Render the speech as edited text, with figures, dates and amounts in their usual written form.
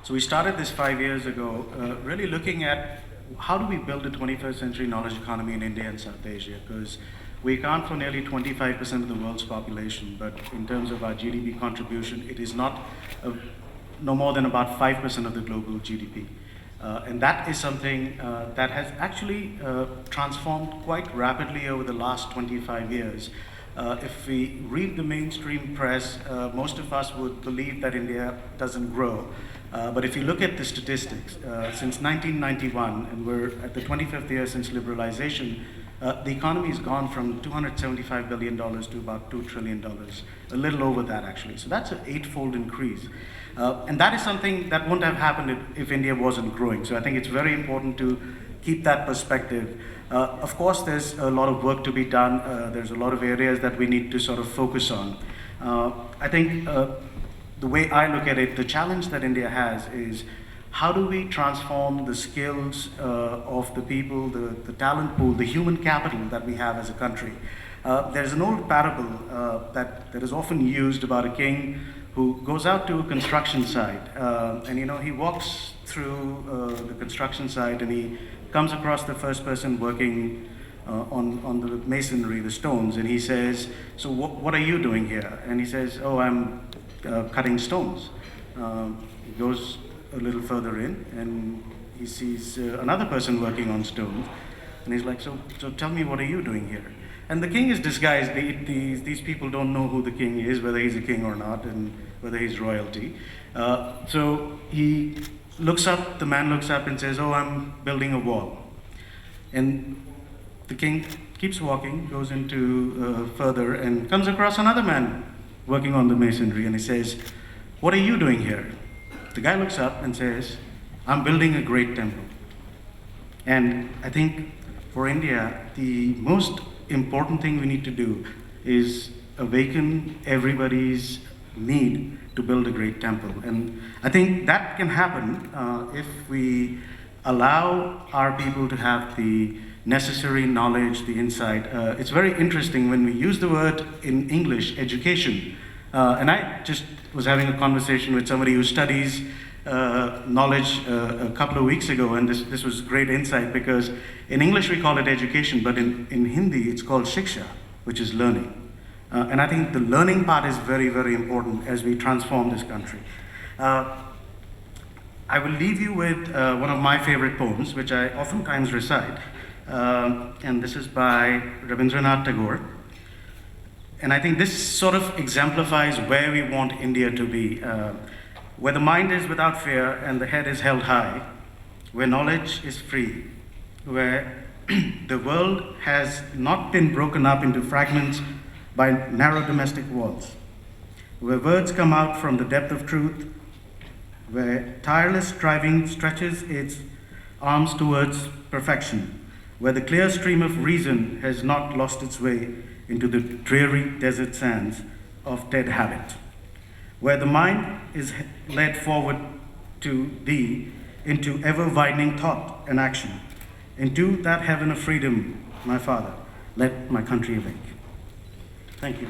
So we started this 5 years ago, really looking at how do we build a 21st century knowledge economy in India and South Asia, because we account for nearly 25% of the world's population, but in terms of our GDP contribution, it is not no more than about 5% of the global GDP. And that is something that has actually transformed quite rapidly over the last 25 years. If we read the mainstream press, most of us would believe that India doesn't grow. But if you look at the statistics, since 1991, and we're at the 25th year since liberalization, the economy has gone from $275 billion to about $2 trillion, a little over that actually. So that's an 8-fold increase. And that is something that wouldn't have happened if India wasn't growing. So I think it's very important to keep that perspective. Of course, there's a lot of work to be done. There's a lot of areas that we need to sort of focus on. I think the way I look at it, the challenge that India has is how do we transform the skills of the people, the talent pool, the human capital that we have as a country. There's an old parable that is often used about a king who goes out to a construction site and he walks through the construction site and he comes across the first person working on the masonry, the stones, and he says, "So what are you doing here?" And he says, "Oh, I'm cutting stones." He goes a little further in and he sees another person working on stones, and he's like, so tell me, what are you doing here?" And the king is disguised. These people don't know who the king is, whether he's a king or not, and whether he's royalty. So he looks up, the man looks up and says, "Oh, I'm building a wall." And the king keeps walking, goes into further, and comes across another man working on the masonry, and he says, "What are you doing here?" The guy looks up and says, "I'm building a great temple." And I think for India, the most important thing we need to do is awaken everybody's need to build a great temple. And I think that can happen if we allow our people to have the necessary knowledge, the insight. It's very interesting when we use the word in English, education. And I just was having a conversation with somebody who studies knowledge a couple of weeks ago, and this was great insight, because in English we call it education, but in Hindi it's called shiksha, which is learning. And I think the learning part is very, very important as we transform this country. I will leave you with one of my favorite poems, which I oftentimes recite, and this is by Rabindranath Tagore. And I think this sort of exemplifies where we want India to be, where the mind is without fear and the head is held high, where knowledge is free, where the world has not been broken up into fragments by narrow domestic walls, where words come out from the depth of truth, where tireless striving stretches its arms towards perfection, where the clear stream of reason has not lost its way into the dreary desert sands of dead habit, where the mind is led forward to thee into ever-widening thought and action, into that heaven of freedom, my Father, let my country awake. Thank you.